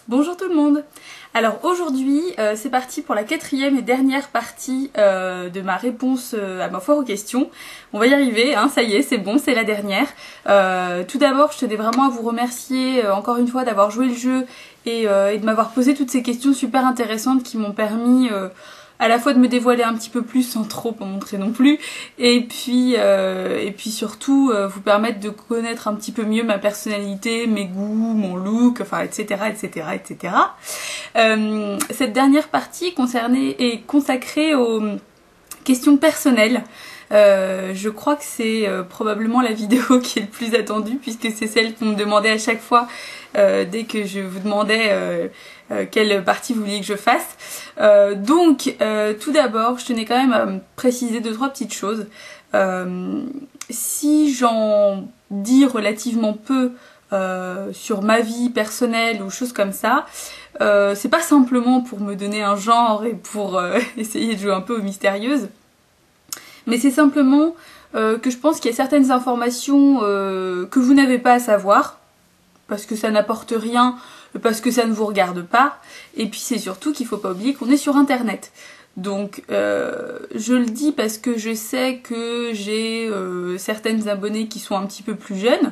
Bonjour tout le monde. Alors aujourd'hui c'est parti pour la quatrième et dernière partie de ma réponse à ma foire aux questions. On va y arriver, hein, ça y est, c'est bon, c'est la dernière. Tout d'abord je tenais vraiment à vous remercier encore une fois d'avoir joué le jeu et de m'avoir posé toutes ces questions super intéressantes qui m'ont permis à la fois de me dévoiler un petit peu plus sans trop en montrer non plus, et puis surtout vous permettre de connaître un petit peu mieux ma personnalité, mes goûts, mon look, enfin etc. Cette dernière partie est consacrée aux questions personnelles. Je crois que c'est probablement la vidéo qui est le plus attendue puisque c'est celle qu'on me demandait à chaque fois dès que je vous demandais quelle partie vous vouliez que je fasse. Donc tout d'abord je tenais quand même à préciser 2-3 petites choses. Si j'en dis relativement peu sur ma vie personnelle ou choses comme ça, c'est pas simplement pour me donner un genre et pour essayer de jouer un peu aux mystérieuses, mais c'est simplement que je pense qu'il y a certaines informations que vous n'avez pas à savoir, parce que ça n'apporte rien, parce que ça ne vous regarde pas, et puis c'est surtout qu'il faut pas oublier qu'on est sur internet. Donc je le dis parce que je sais que j'ai certaines abonnées qui sont un petit peu plus jeunes,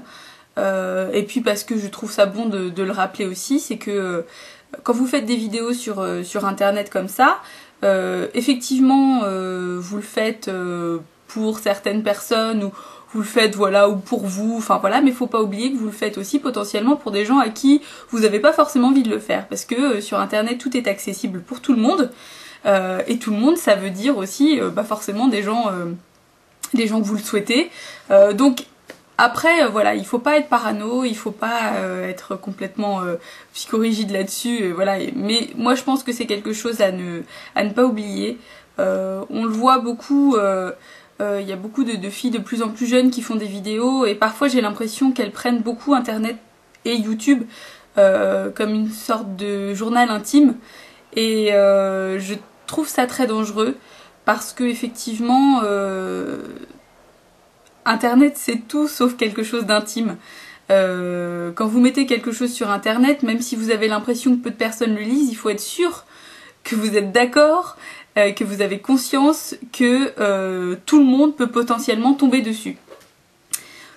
et puis parce que je trouve ça bon de le rappeler aussi, c'est que quand vous faites des vidéos sur internet comme ça, effectivement vous le faites pour certaines personnes, ou vous le faites voilà, ou pour vous, enfin voilà, mais faut pas oublier que vous le faites aussi potentiellement pour des gens à qui vous n'avez pas forcément envie de le faire, parce que sur internet tout est accessible pour tout le monde, et tout le monde ça veut dire aussi pas forcément des gens que vous le souhaitez, donc après, voilà, il faut pas être parano, il faut pas être complètement psychorigide là-dessus, voilà. Mais moi, je pense que c'est quelque chose à ne pas oublier. On le voit beaucoup, il y a beaucoup de filles de plus en plus jeunes qui font des vidéos, et parfois j'ai l'impression qu'elles prennent beaucoup Internet et YouTube comme une sorte de journal intime, et je trouve ça très dangereux, parce que effectivement Internet c'est tout sauf quelque chose d'intime. Quand vous mettez quelque chose sur internet, même si vous avez l'impression que peu de personnes le lisent, il faut être sûr que vous êtes d'accord, que vous avez conscience que tout le monde peut potentiellement tomber dessus.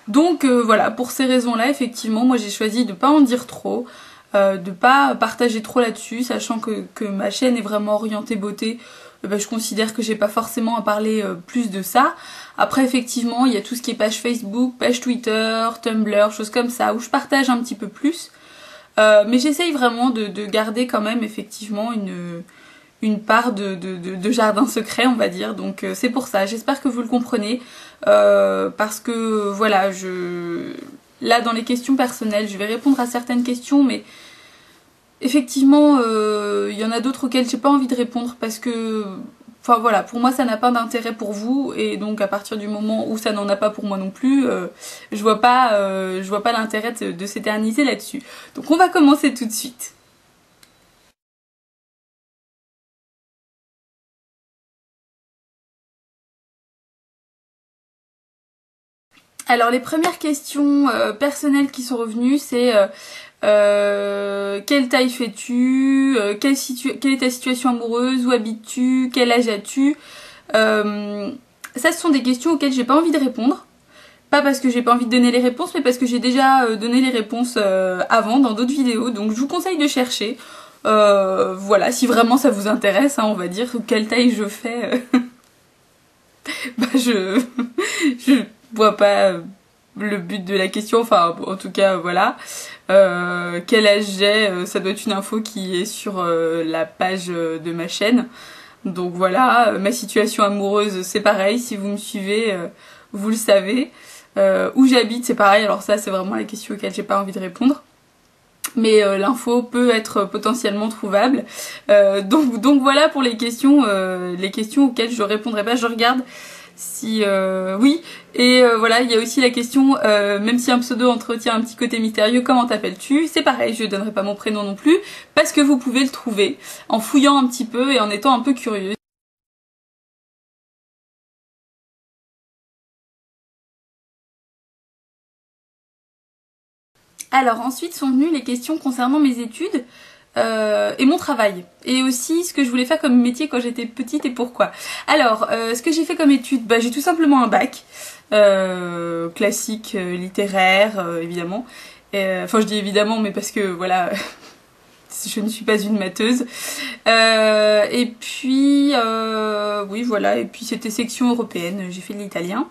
Donc voilà, pour ces raisons-là, effectivement, moi j'ai choisi de pas en dire trop, de pas partager trop là-dessus, sachant que ma chaîne est vraiment orientée beauté. Je considère que j'ai pas forcément à parler plus de ça. Après effectivement il y a tout ce qui est page Facebook, page Twitter, Tumblr, choses comme ça où je partage un petit peu plus. Mais j'essaye vraiment de garder quand même effectivement une part de jardin secret, on va dire. Donc c'est pour ça, j'espère que vous le comprenez. Parce que voilà, là dans les questions personnelles, je vais répondre à certaines questions, mais effectivement, il y en a d'autres auxquelles j'ai pas envie de répondre parce que, enfin voilà, pour moi ça n'a pas d'intérêt pour vous, et donc à partir du moment où ça n'en a pas pour moi non plus, je vois pas l'intérêt de s'éterniser là-dessus. Donc on va commencer tout de suite. Alors les premières questions personnelles qui sont revenues, c'est quelle taille fais-tu, quelle est ta situation amoureuse, où habites-tu, quel âge as-tu. Ça, ce sont des questions auxquelles j'ai pas envie de répondre. Pas parce que j'ai pas envie de donner les réponses, mais parce que j'ai déjà donné les réponses avant dans d'autres vidéos. Donc je vous conseille de chercher. Voilà, si vraiment ça vous intéresse, hein, on va dire quelle taille je fais. Je vois pas le but de la question, enfin en tout cas voilà. Quel âge j'ai, ça doit être une info qui est sur la page de ma chaîne. Donc voilà, ma situation amoureuse c'est pareil, si vous me suivez vous le savez. Où j'habite c'est pareil, alors ça c'est vraiment la question auquel j'ai pas envie de répondre. Mais l'info peut être potentiellement trouvable. Donc voilà pour les questions auxquelles je répondrai pas. Je regarde si oui, et voilà, il y a aussi la question même si un pseudo entretient un petit côté mystérieux, comment t'appelles-tu? C'est pareil, je donnerai pas mon prénom non plus, parce que vous pouvez le trouver en fouillant un petit peu et en étant un peu curieux. Alors ensuite sont venues les questions concernant mes études. et mon travail. Et aussi ce que je voulais faire comme métier quand j'étais petite et pourquoi. Alors, ce que j'ai fait comme étude, bah, j'ai tout simplement un bac. Classique, littéraire, évidemment. Enfin, je dis évidemment, mais parce que, voilà... je ne suis pas une matheuse. Et puis, oui, voilà. Et puis, c'était section européenne. J'ai fait de l'italien.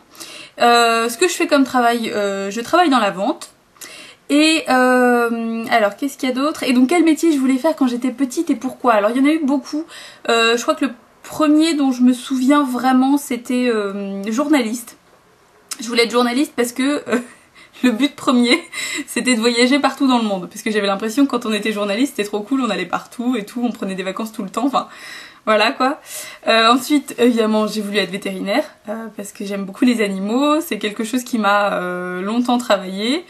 Ce que je fais comme travail, je travaille dans la vente. Et alors, qu'est-ce qu'il y a d'autre? Et donc, quel métier je voulais faire quand j'étais petite et pourquoi? Alors, il y en a eu beaucoup. Je crois que le premier dont je me souviens vraiment, c'était journaliste. Je voulais être journaliste parce que... le but premier, c'était de voyager partout dans le monde. Parce que j'avais l'impression que quand on était journaliste, c'était trop cool, on allait partout et tout, on prenait des vacances tout le temps, enfin, voilà quoi. Ensuite, évidemment, j'ai voulu être vétérinaire, parce que j'aime beaucoup les animaux, c'est quelque chose qui m'a longtemps travaillé.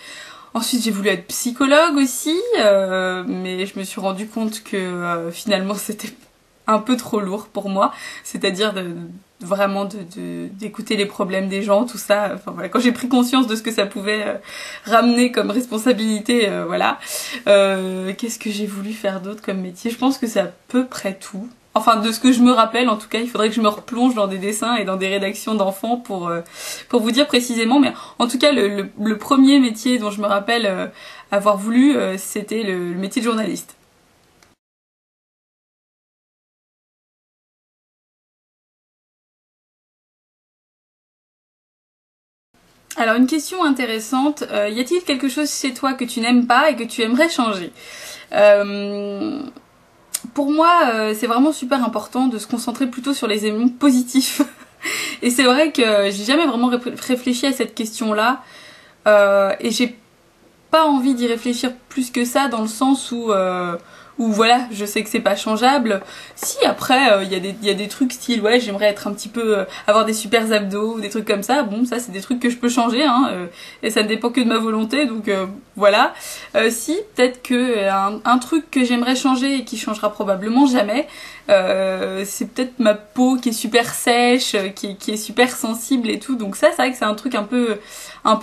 Ensuite, j'ai voulu être psychologue aussi, mais je me suis rendu compte que finalement, c'était un peu trop lourd pour moi, c'est-à-dire vraiment d'écouter les problèmes des gens, tout ça. Enfin voilà, quand j'ai pris conscience de ce que ça pouvait ramener comme responsabilité, voilà. Qu'est-ce que j'ai voulu faire d'autre comme métier? Je pense que c'est à peu près tout. Enfin, de ce que je me rappelle, en tout cas, il faudrait que je me replonge dans des dessins et dans des rédactions d'enfants pour vous dire précisément. Mais en tout cas, le premier métier dont je me rappelle avoir voulu, c'était le métier de journaliste. Alors une question intéressante, y a-t-il quelque chose chez toi que tu n'aimes pas et que tu aimerais changer? Pour moi, c'est vraiment super important de se concentrer plutôt sur les éléments positifs. Et c'est vrai que j'ai jamais vraiment réfléchi à cette question-là, et j'ai pas envie d'y réfléchir plus que ça dans le sens où voilà, je sais que c'est pas changeable. Si après il y a des trucs style ouais, j'aimerais être un petit peu avoir des super abdos ou des trucs comme ça. Bon, ça c'est des trucs que je peux changer hein, et ça ne dépend que de ma volonté donc voilà. Si peut-être que un truc que j'aimerais changer et qui changera probablement jamais, c'est peut-être ma peau qui est super sèche, qui est super sensible et tout. Donc ça c'est vrai que c'est un truc un peu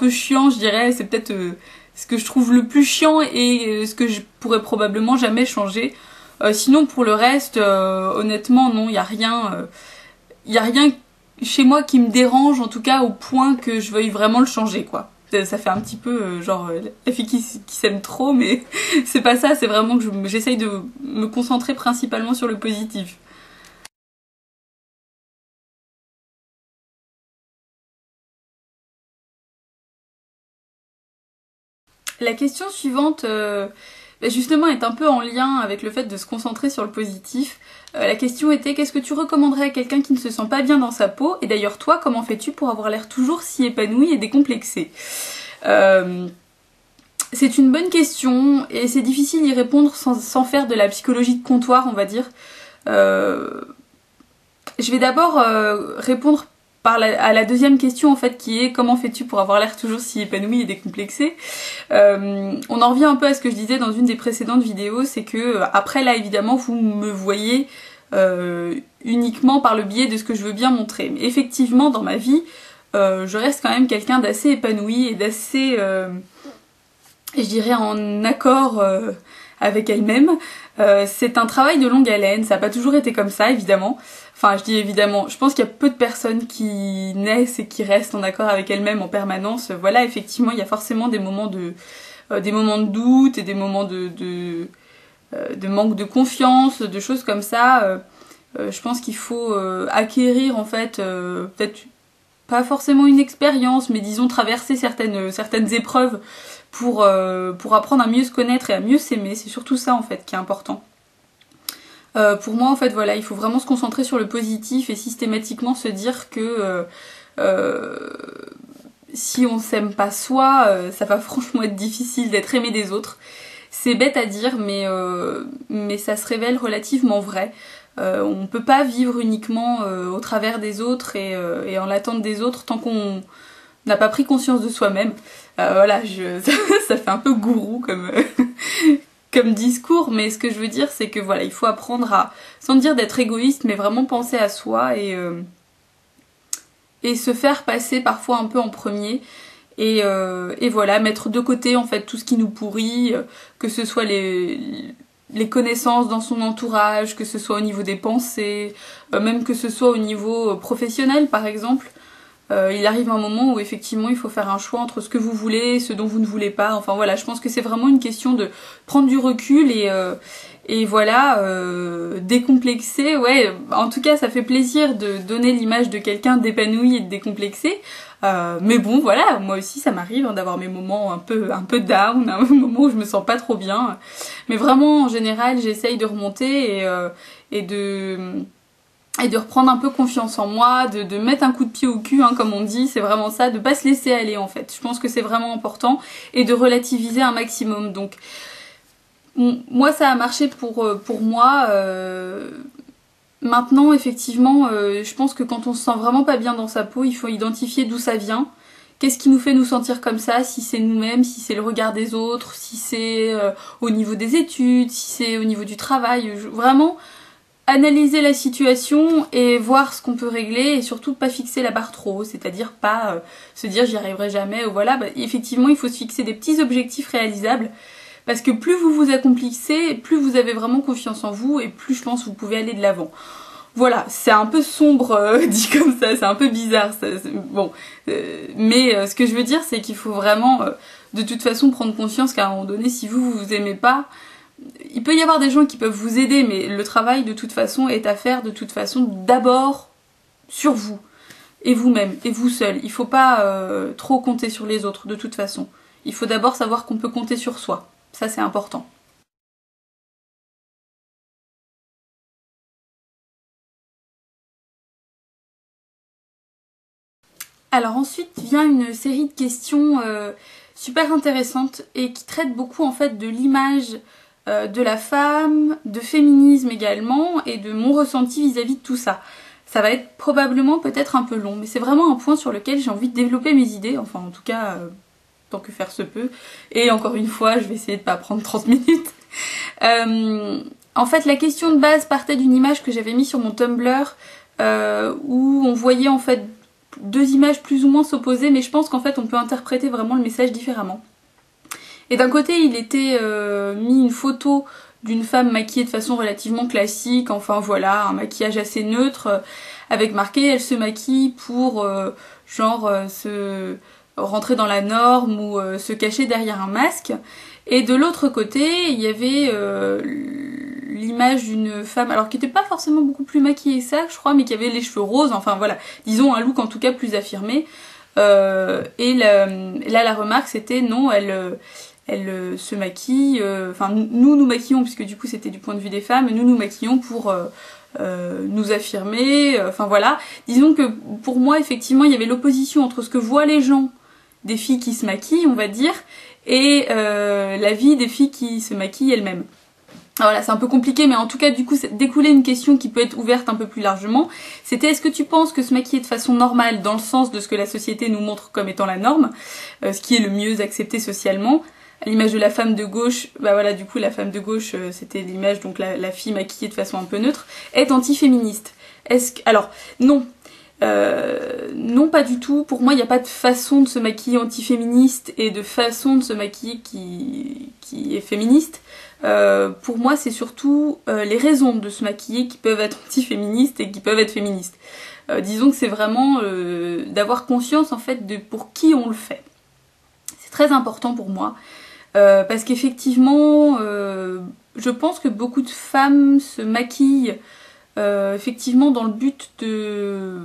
chiant, je dirais. C'est peut-être ce que je trouve le plus chiant et ce que je pourrais probablement jamais changer. Sinon pour le reste, honnêtement non, il y a rien chez moi qui me dérange en tout cas au point que je veuille vraiment le changer quoi. Ça fait un petit peu genre la fille qui s'aime trop, mais c'est pas ça, c'est vraiment que j'essaye de me concentrer principalement sur le positif. La question suivante, justement, est un peu en lien avec le fait de se concentrer sur le positif. La question était, qu'est-ce que tu recommanderais à quelqu'un qui ne se sent pas bien dans sa peau? Et d'ailleurs, toi, comment fais-tu pour avoir l'air toujours si épanoui et décomplexé? C'est une bonne question, et c'est difficile d'y répondre sans faire de la psychologie de comptoir, on va dire. Je vais d'abord répondre à la deuxième question en fait qui est comment fais-tu pour avoir l'air toujours si épanoui et décomplexé. On en revient un peu à ce que je disais dans une des précédentes vidéos, c'est que après là évidemment vous me voyez uniquement par le biais de ce que je veux bien montrer. Mais effectivement dans ma vie je reste quand même quelqu'un d'assez épanoui et d'assez je dirais en accord avec elle-même. C'est un travail de longue haleine, ça n'a pas toujours été comme ça évidemment. Enfin, je dis évidemment, je pense qu'il y a peu de personnes qui naissent et qui restent en accord avec elles-mêmes en permanence. Voilà, effectivement, il y a forcément des moments de doute et des moments de manque de confiance, de choses comme ça. Je pense qu'il faut acquérir en fait, peut-être pas forcément une expérience, mais disons traverser certaines épreuves pour apprendre à mieux se connaître et à mieux s'aimer. C'est surtout ça en fait qui est important. Pour moi en fait voilà, il faut vraiment se concentrer sur le positif et systématiquement se dire que si on s'aime pas soi, ça va franchement être difficile d'être aimé des autres. C'est bête à dire mais ça se révèle relativement vrai. On peut pas vivre uniquement au travers des autres et en l'attente des autres tant qu'on n'a pas pris conscience de soi-même. Voilà, ça fait un peu gourou comme discours, mais ce que je veux dire c'est que voilà, il faut apprendre à, sans dire d'être égoïste, mais vraiment penser à soi et se faire passer parfois un peu en premier et voilà, mettre de côté en fait tout ce qui nous pourrit, que ce soit les connaissances dans son entourage, que ce soit au niveau des pensées, même que ce soit au niveau professionnel par exemple. Il arrive un moment où effectivement il faut faire un choix entre ce que vous voulez, ce dont vous ne voulez pas. Enfin voilà, je pense que c'est vraiment une question de prendre du recul et voilà, décomplexer. Ouais, en tout cas ça fait plaisir de donner l'image de quelqu'un d'épanoui et de décomplexé. Mais bon voilà, moi aussi ça m'arrive d'avoir mes moments un peu down, un moment où je me sens pas trop bien. Mais vraiment en général j'essaye de remonter et de reprendre un peu confiance en moi, de mettre un coup de pied au cul, hein, comme on dit, c'est vraiment ça, de pas se laisser aller en fait. Je pense que c'est vraiment important et de relativiser un maximum. Donc moi ça a marché pour moi. Maintenant effectivement, je pense que quand on se sent vraiment pas bien dans sa peau, il faut identifier d'où ça vient. Qu'est-ce qui nous fait nous sentir comme ça, si c'est nous-mêmes, si c'est le regard des autres, si c'est au niveau des études, si c'est au niveau du travail, vraiment analyser la situation et voir ce qu'on peut régler et surtout pas fixer la barre trop haut, c'est-à-dire pas se dire j'y arriverai jamais ou voilà, effectivement il faut se fixer des petits objectifs réalisables parce que plus vous vous accomplissez, plus vous avez vraiment confiance en vous et plus je pense vous pouvez aller de l'avant. Voilà, c'est un peu sombre dit comme ça, c'est un peu bizarre, bon, mais ce que je veux dire c'est qu'il faut vraiment de toute façon prendre conscience qu'à un moment donné si vous aimez pas, il peut y avoir des gens qui peuvent vous aider, mais le travail de toute façon est à faire de toute façon d'abord sur vous et vous-même et vous seul. Il faut pas trop compter sur les autres de toute façon. Il faut d'abord savoir qu'on peut compter sur soi. Ça c'est important. Alors ensuite vient une série de questions super intéressantes et qui traitent beaucoup en fait de l'image de la femme, de féminisme également et de mon ressenti vis-à-vis de tout ça. Ça va être probablement peut-être un peu long, mais c'est vraiment un point sur lequel j'ai envie de développer mes idées, enfin en tout cas tant que faire se peut. Et encore une fois, je vais essayer de pas prendre 30 minutes. En fait, la question de base partait d'une image que j'avais mise sur mon Tumblr où on voyait en fait deux images plus ou moins s'opposer, mais je pense qu'en fait on peut interpréter vraiment le message différemment. Et d'un côté il était mis une photo d'une femme maquillée de façon relativement classique, enfin voilà, un maquillage assez neutre, avec marqué elle se maquille pour se rentrer dans la norme ou se cacher derrière un masque. Et de l'autre côté il y avait l'image d'une femme, alors qui n'était pas forcément beaucoup plus maquillée que ça, je crois, mais qui avait les cheveux roses, enfin voilà, disons un look en tout cas plus affirmé. Et là la remarque c'était non, elle se maquille, enfin nous maquillons, puisque du coup c'était du point de vue des femmes, nous maquillons pour nous affirmer, enfin voilà. Disons que pour moi effectivement il y avait l'opposition entre ce que voient les gens des filles qui se maquillent, on va dire, et la vie des filles qui se maquillent elles-mêmes. Voilà, c'est un peu compliqué, mais en tout cas, du coup, c'est découlé une question qui peut être ouverte un peu plus largement. C'était est-ce que tu penses que se maquiller de façon normale, dans le sens de ce que la société nous montre comme étant la norme, ce qui est le mieux accepté socialement, à l'image de la femme de gauche, bah voilà, du coup, la femme de gauche, c'était l'image, donc la fille maquillée de façon un peu neutre, est anti-féministe. Alors, non. Non, pas du tout. Pour moi, il n'y a pas de façon de se maquiller anti-féministe et de façon de se maquiller qui est féministe. Pour moi, c'est surtout les raisons de se maquiller qui peuvent être anti-féministes et qui peuvent être féministes. Disons que c'est vraiment d'avoir conscience en fait de pour qui on le fait. C'est très important pour moi parce qu'effectivement, je pense que beaucoup de femmes se maquillent effectivement dans le but de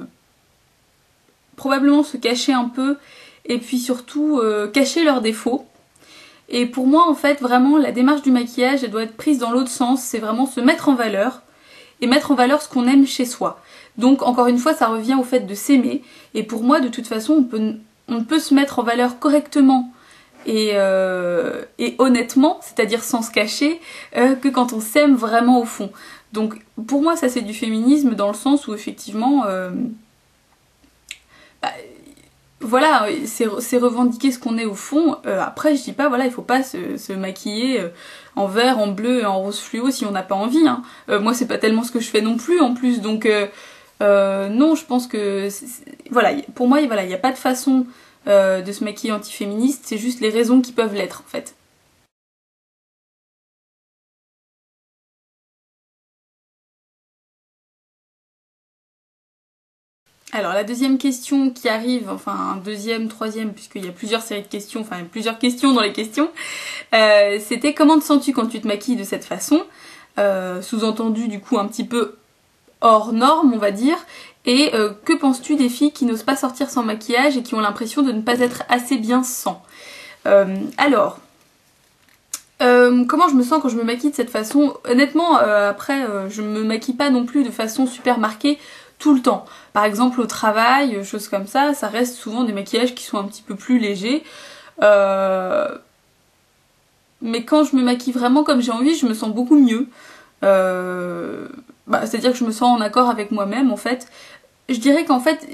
probablement se cacher un peu et puis surtout cacher leurs défauts. Et pour moi en fait vraiment la démarche du maquillage elle doit être prise dans l'autre sens, c'est vraiment se mettre en valeur et mettre en valeur ce qu'on aime chez soi. Donc encore une fois ça revient au fait de s'aimer et pour moi de toute façon on ne peut se mettre en valeur correctement et honnêtement, c'est-à-dire sans se cacher, que quand on s'aime vraiment au fond. Donc pour moi ça c'est du féminisme dans le sens où effectivement voilà, c'est revendiquer ce qu'on est au fond. Après je dis pas voilà il faut pas se maquiller en vert, en bleu et en rose fluo si on n'a pas envie, hein. Moi c'est pas tellement ce que je fais non plus en plus, donc non, je pense que voilà, pour moi voilà, il n'y a pas de façon de se maquiller anti-féministe, c'est juste les raisons qui peuvent l'être en fait. Alors la deuxième question qui arrive, enfin deuxième, troisième, puisqu'il y a plusieurs séries de questions, enfin plusieurs questions dans les questions, c'était comment te sens-tu quand tu te maquilles de cette façon, sous-entendu du coup un petit peu hors norme on va dire, et que penses-tu des filles qui n'osent pas sortir sans maquillage et qui ont l'impression de ne pas être assez bien sans. Alors, comment je me sens quand je me maquille de cette façon? Honnêtement, après, je me maquille pas non plus de façon super marquée tout le temps. Par exemple au travail, choses comme ça reste souvent des maquillages qui sont un petit peu plus légers. Mais quand je me maquille vraiment comme j'ai envie, je me sens beaucoup mieux. C'est-à-dire que je me sens en accord avec moi-même en fait. Je dirais qu'en fait,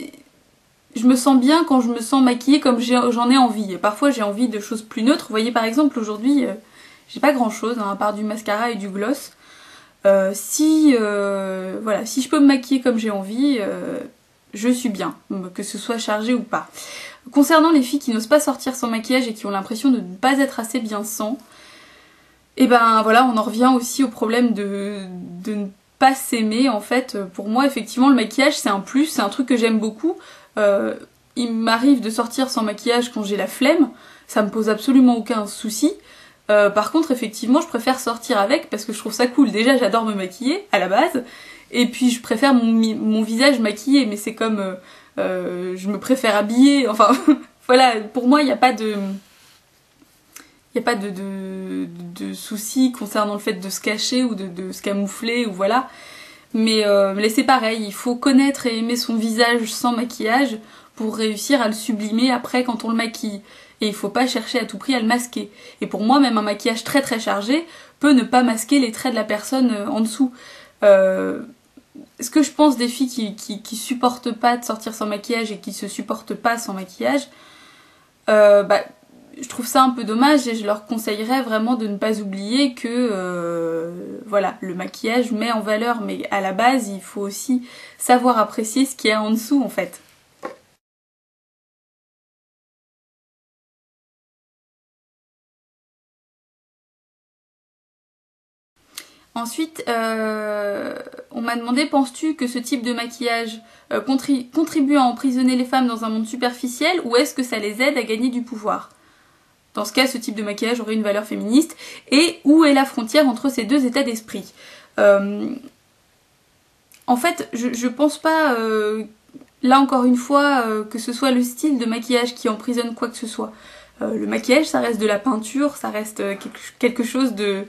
je me sens bien quand je me sens maquillée comme j'en ai envie. Et parfois j'ai envie de choses plus neutres. Vous voyez par exemple aujourd'hui, j'ai pas grand chose hein, à part du mascara et du gloss. Si je peux me maquiller comme j'ai envie, je suis bien, que ce soit chargé ou pas. Concernant les filles qui n'osent pas sortir sans maquillage et qui ont l'impression de ne pas être assez bien sans, et ben voilà, on en revient aussi au problème de ne pas s'aimer en fait. Pour moi effectivement le maquillage c'est un plus, c'est un truc que j'aime beaucoup. Il m'arrive de sortir sans maquillage quand j'ai la flemme, ça me pose absolument aucun souci. Par contre effectivement je préfère sortir avec parce que je trouve ça cool. Déjà j'adore me maquiller à la base et puis je préfère mon visage maquillé, mais c'est comme je me préfère habiller, enfin voilà, pour moi il n'y a pas de souci concernant le fait de se cacher ou de se camoufler ou voilà. Mais c'est pareil, il faut connaître et aimer son visage sans maquillage pour réussir à le sublimer après quand on le maquille. Et il faut pas chercher à tout prix à le masquer. Et pour moi, même un maquillage très très chargé peut ne pas masquer les traits de la personne en dessous. Ce que je pense des filles qui supportent pas de sortir sans maquillage et qui se supportent pas sans maquillage, je trouve ça un peu dommage et je leur conseillerais vraiment de ne pas oublier que voilà, le maquillage met en valeur, mais à la base, il faut aussi savoir apprécier ce qu'il y a en dessous en fait. Ensuite, on m'a demandé, penses-tu que ce type de maquillage contribue à emprisonner les femmes dans un monde superficiel ou est-ce que ça les aide à gagner du pouvoir? Dans ce cas, ce type de maquillage aurait une valeur féministe. Et où est la frontière entre ces deux états d'esprit? En fait, je pense pas, là encore une fois, que ce soit le style de maquillage qui emprisonne quoi que ce soit. Le maquillage, ça reste de la peinture, ça reste quelque chose de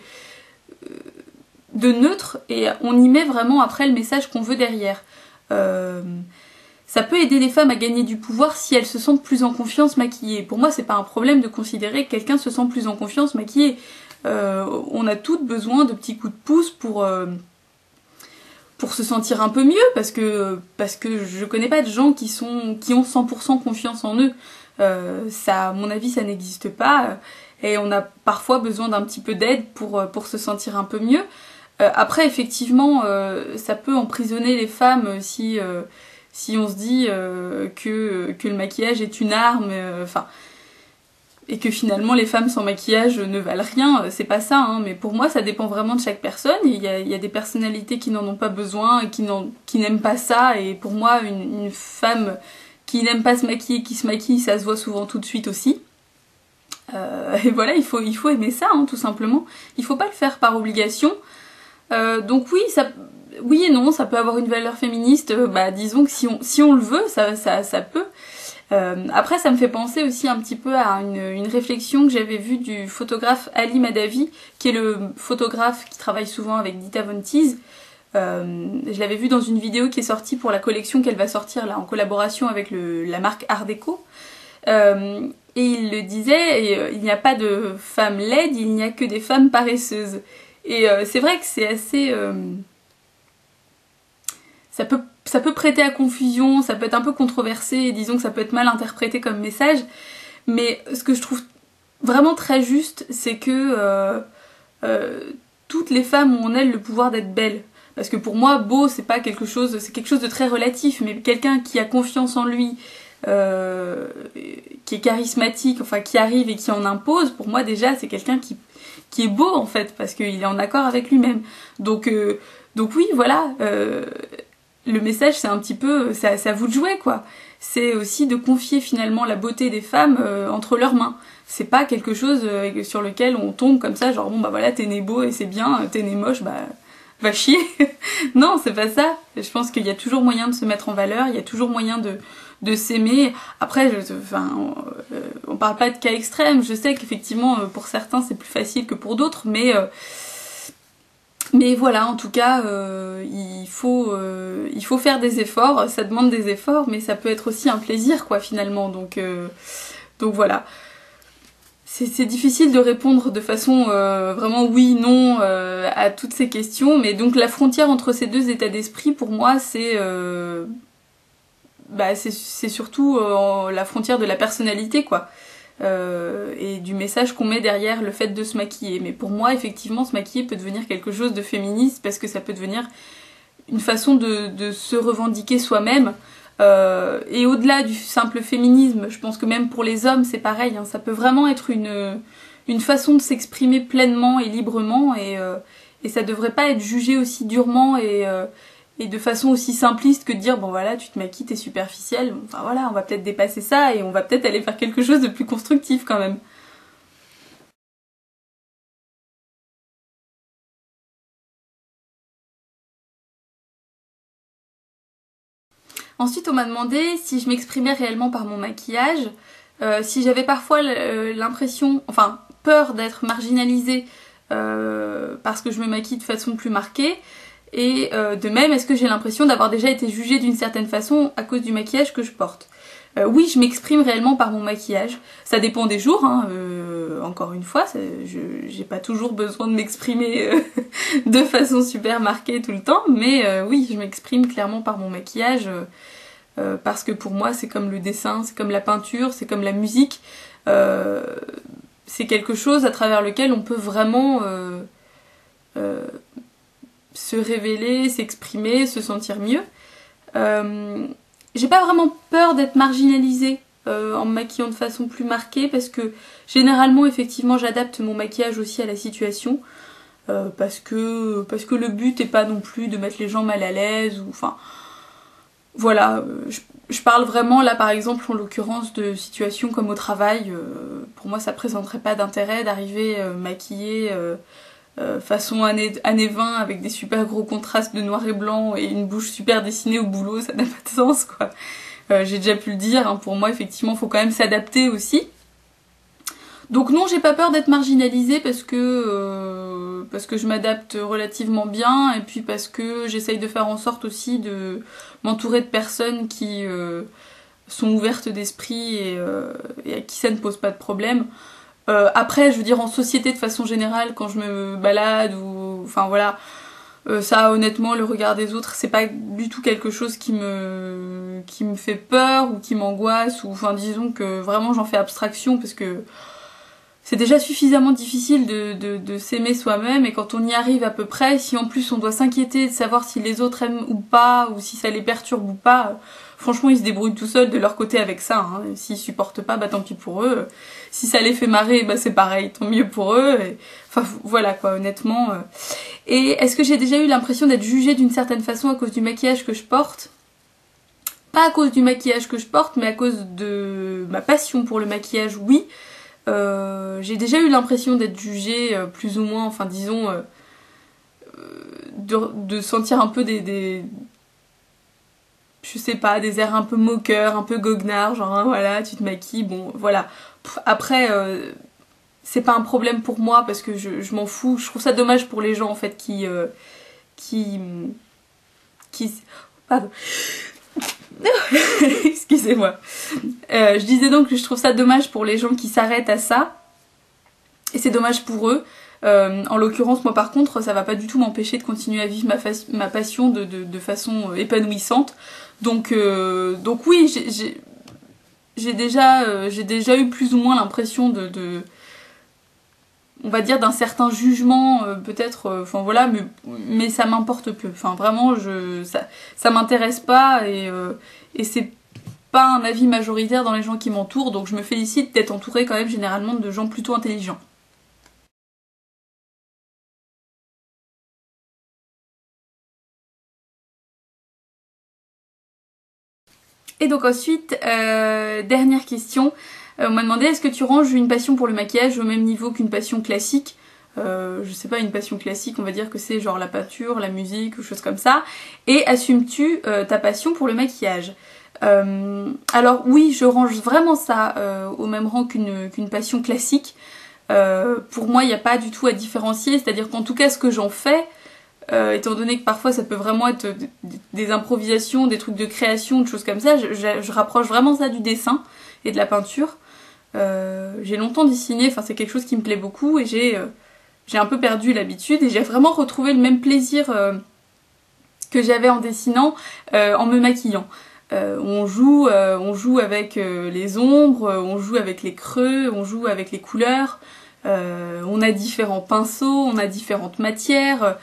neutre et on y met vraiment après le message qu'on veut derrière. Ça peut aider les femmes à gagner du pouvoir si elles se sentent plus en confiance maquillées. Pour moi, c'est pas un problème de considérer que quelqu'un se sent plus en confiance maquillé. On a toutes besoin de petits coups de pouce pour se sentir un peu mieux, parce que je connais pas de gens qui ont 100% confiance en eux. Ça, à mon avis, ça n'existe pas. Et on a parfois besoin d'un petit peu d'aide pour se sentir un peu mieux. Après, effectivement, ça peut emprisonner les femmes si on se dit que le maquillage est une arme, et que finalement les femmes sans maquillage ne valent rien, c'est pas ça, hein, mais pour moi ça dépend vraiment de chaque personne. Il y a des personnalités qui n'en ont pas besoin et qui n'aiment pas ça, et pour moi une femme qui n'aime pas se maquiller, qui se maquille, ça se voit souvent tout de suite aussi. Et voilà, il faut aimer ça, hein, tout simplement. Il faut pas le faire par obligation. Donc oui et non, ça peut avoir une valeur féministe, disons que si on le veut, ça peut. Après ça me fait penser aussi un petit peu à une réflexion que j'avais vue du photographe Ali Madavi, qui est le photographe qui travaille souvent avec Dita Von Teese. Je l'avais vu dans une vidéo qui est sortie pour la collection qu'elle va sortir là en collaboration avec la marque Art Déco. Et il le disait, il n'y a pas de femmes laides, il n'y a que des femmes paresseuses. Et c'est vrai que c'est assez... ça peut prêter à confusion, ça peut être un peu controversé, et disons que ça peut être mal interprété comme message, mais ce que je trouve vraiment très juste, c'est que toutes les femmes ont en elles le pouvoir d'être belles. Parce que pour moi, beau, c'est quelque chose de très relatif, mais quelqu'un qui a confiance en lui, qui est charismatique, enfin qui arrive et qui en impose, pour moi déjà c'est quelqu'un qui est beau en fait, parce qu'il est en accord avec lui-même. Donc oui, voilà, le message c'est un petit peu, c'est à vous de jouer quoi. C'est aussi de confier finalement la beauté des femmes entre leurs mains. C'est pas quelque chose sur lequel on tombe comme ça, genre bon bah voilà t'es né beau et c'est bien, t'es né moche, bah va chier. Non, c'est pas ça. Je pense qu'il y a toujours moyen de se mettre en valeur, il y a toujours moyen de s'aimer. Après, on parle pas de cas extrêmes, je sais qu'effectivement pour certains c'est plus facile que pour d'autres, mais voilà, en tout cas, il faut faire des efforts, ça demande des efforts, mais ça peut être aussi un plaisir, quoi, finalement. Donc voilà. C'est difficile de répondre de façon vraiment oui, non à toutes ces questions, mais donc la frontière entre ces deux états d'esprit, pour moi, c'est surtout la frontière de la personnalité, quoi. Et du message qu'on met derrière le fait de se maquiller. Mais pour moi, effectivement, se maquiller peut devenir quelque chose de féministe parce que ça peut devenir une façon de se revendiquer soi-même. Et au-delà du simple féminisme, je pense que même pour les hommes, c'est pareil. Hein, ça peut vraiment être une façon de s'exprimer pleinement et librement et ça devrait pas être jugé aussi durement et de façon aussi simpliste que de dire bon voilà tu te maquilles, t'es superficielle, enfin voilà on va peut-être dépasser ça et on va peut-être aller faire quelque chose de plus constructif quand même. Ensuite on m'a demandé si je m'exprimais réellement par mon maquillage, si j'avais parfois l'impression, enfin peur d'être marginalisée parce que je me maquille de façon plus marquée. Et de même, est-ce que j'ai l'impression d'avoir déjà été jugée d'une certaine façon à cause du maquillage que je porte? Oui, je m'exprime réellement par mon maquillage. Ça dépend des jours, hein. Encore une fois, j'ai pas toujours besoin de m'exprimer de façon super marquée tout le temps, mais oui, je m'exprime clairement par mon maquillage parce que pour moi, c'est comme le dessin, c'est comme la peinture, c'est comme la musique. C'est quelque chose à travers lequel on peut vraiment se révéler, s'exprimer, se sentir mieux. J'ai pas vraiment peur d'être marginalisée en me maquillant de façon plus marquée parce que généralement effectivement j'adapte mon maquillage aussi à la situation parce que le but est pas non plus de mettre les gens mal à l'aise ou enfin voilà, je parle vraiment là par exemple en l'occurrence de situations comme au travail, pour moi ça présenterait pas d'intérêt d'arriver maquillée façon années 20 avec des super gros contrastes de noir et blanc et une bouche super dessinée au boulot, ça n'a pas de sens quoi. J'ai déjà pu le dire, hein, pour moi effectivement faut quand même s'adapter aussi. Donc non, j'ai pas peur d'être marginalisée parce que je m'adapte relativement bien et puis parce que j'essaye de faire en sorte aussi de m'entourer de personnes qui sont ouvertes d'esprit et à qui ça ne pose pas de problème. Après, je veux dire en société de façon générale, quand je me balade ou enfin voilà, ça honnêtement le regard des autres, c'est pas du tout quelque chose qui me fait peur ou qui m'angoisse ou enfin disons que vraiment j'en fais abstraction parce que c'est déjà suffisamment difficile de s'aimer soi-même et quand on y arrive à peu près, si en plus on doit s'inquiéter de savoir si les autres aiment ou pas ou si ça les perturbe ou pas, franchement ils se débrouillent tout seuls de leur côté avec ça. Hein. S'ils supportent pas, bah tant pis pour eux. Si ça les fait marrer, bah c'est pareil, tant mieux pour eux. Et... enfin voilà quoi, honnêtement. Et est-ce que j'ai déjà eu l'impression d'être jugée d'une certaine façon à cause du maquillage que je porte ? Pas à cause du maquillage que je porte, mais à cause de ma passion pour le maquillage, oui. J'ai déjà eu l'impression d'être jugée plus ou moins, enfin disons, de sentir un peu je sais pas, des airs un peu moqueurs, un peu goguenards, genre hein, voilà, tu te maquilles, bon voilà. Après, c'est pas un problème pour moi parce que je m'en fous, je trouve ça dommage pour les gens en fait qui pardon. Excusez-moi. Je disais donc que je trouve ça dommage pour les gens qui s'arrêtent à ça. Et c'est dommage pour eux. En l'occurrence, moi par contre, ça va pas du tout m'empêcher de continuer à vivre ma passion de façon épanouissante. Donc oui, j'ai déjà eu plus ou moins l'impression on va dire d'un certain jugement peut-être enfin voilà mais ça m'importe peu enfin vraiment ça m'intéresse pas et c'est pas un avis majoritaire dans les gens qui m'entourent donc je me félicite d'être entourée quand même généralement de gens plutôt intelligents. Et donc ensuite, dernière question, on m'a demandé est-ce que tu ranges une passion pour le maquillage au même niveau qu'une passion classique? Je sais pas, une passion classique, on va dire que c'est genre la peinture, la musique ou choses comme ça. Et assumes-tu ta passion pour le maquillage? Alors oui, je range vraiment ça au même rang qu'une passion classique. Pour moi, il n'y a pas du tout à différencier, c'est-à-dire qu'en tout cas, ce que j'en fais, étant donné que parfois ça peut vraiment être des improvisations, des trucs de création, des choses comme ça, je rapproche vraiment ça du dessin et de la peinture. J'ai longtemps dessiné, enfin c'est quelque chose qui me plaît beaucoup et j'ai un peu perdu l'habitude et j'ai vraiment retrouvé le même plaisir que j'avais en dessinant en me maquillant. On joue avec les ombres, on joue avec les creux, on joue avec les couleurs, on a différents pinceaux, on a différentes matières.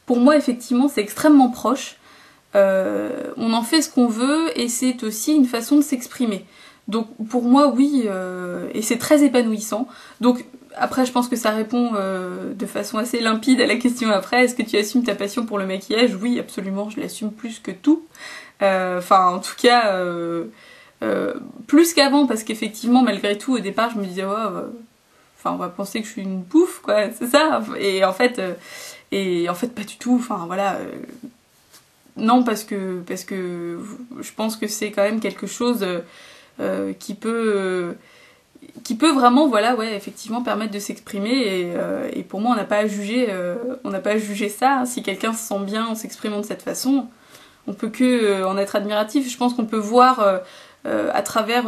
Pour moi, effectivement, c'est extrêmement proche. On en fait ce qu'on veut et c'est aussi une façon de s'exprimer. Donc pour moi, oui, et c'est très épanouissant. Donc après, je pense que ça répond de façon assez limpide à la question après. Est-ce que tu assumes ta passion pour le maquillage? Oui, absolument, je l'assume plus que tout. Enfin, en tout cas, plus qu'avant, parce qu'effectivement, malgré tout, au départ, je me disais, oh, enfin, on va penser que je suis une pouffe, quoi, c'est ça. Et en fait, pas du tout. Enfin, voilà. Non, parce que je pense que c'est quand même quelque chose qui peut vraiment, voilà, ouais, effectivement, permettre de s'exprimer. Et pour moi, on n'a pas à juger ça. Hein. Si quelqu'un se sent bien en s'exprimant de cette façon, on peut que en être admiratif. Je pense qu'on peut voir à travers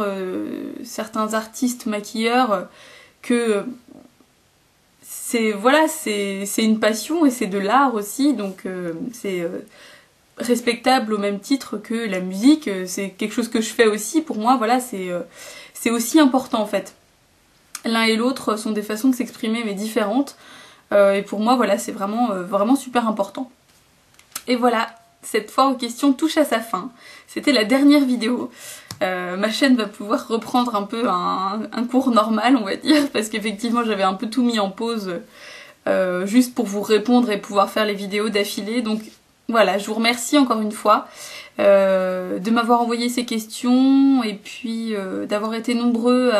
certains artistes maquilleurs que c'est une passion et c'est de l'art aussi, donc c'est respectable au même titre que la musique. C'est quelque chose que je fais aussi. Pour moi, voilà, c'est aussi important en fait. L'un et l'autre sont des façons de s'exprimer mais différentes. Et pour moi, voilà, c'est vraiment super important. Et voilà. Cette fois aux questions touche à sa fin. C'était la dernière vidéo. Ma chaîne va pouvoir reprendre un peu un cours normal, on va dire, parce qu'effectivement j'avais un peu tout mis en pause juste pour vous répondre et pouvoir faire les vidéos d'affilée. Donc voilà, je vous remercie encore une fois de m'avoir envoyé ces questions et puis d'avoir été nombreux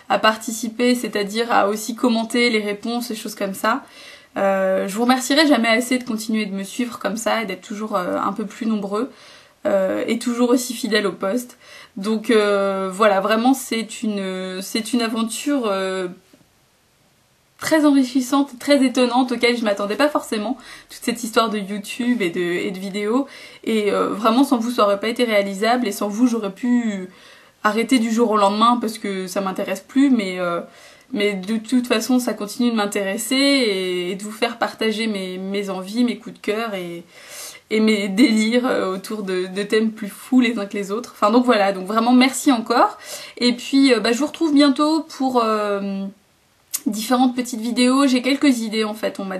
à participer, c'est-à-dire à aussi commenter les réponses et choses comme ça. Je vous remercierai jamais assez de continuer de me suivre comme ça et d'être toujours un peu plus nombreux et toujours aussi fidèles au post. Donc voilà, vraiment c'est une aventure très enrichissante, très étonnante auquel je m'attendais pas forcément, toute cette histoire de YouTube et de vidéos. Et vraiment sans vous ça aurait pas été réalisable et sans vous j'aurais pu arrêter du jour au lendemain parce que ça m'intéresse plus, mais de toute façon ça continue de m'intéresser et de vous faire partager mes envies, mes coups de cœur et mes délires autour de thèmes plus fous les uns que les autres. Enfin donc voilà, donc vraiment merci encore. Et puis je vous retrouve bientôt pour différentes petites vidéos. J'ai quelques idées en fait, on m'a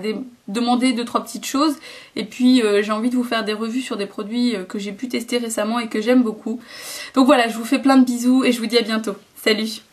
demandé 2-3 petites choses et puis j'ai envie de vous faire des revues sur des produits que j'ai pu tester récemment et que j'aime beaucoup. Donc voilà, je vous fais plein de bisous et je vous dis à bientôt. Salut!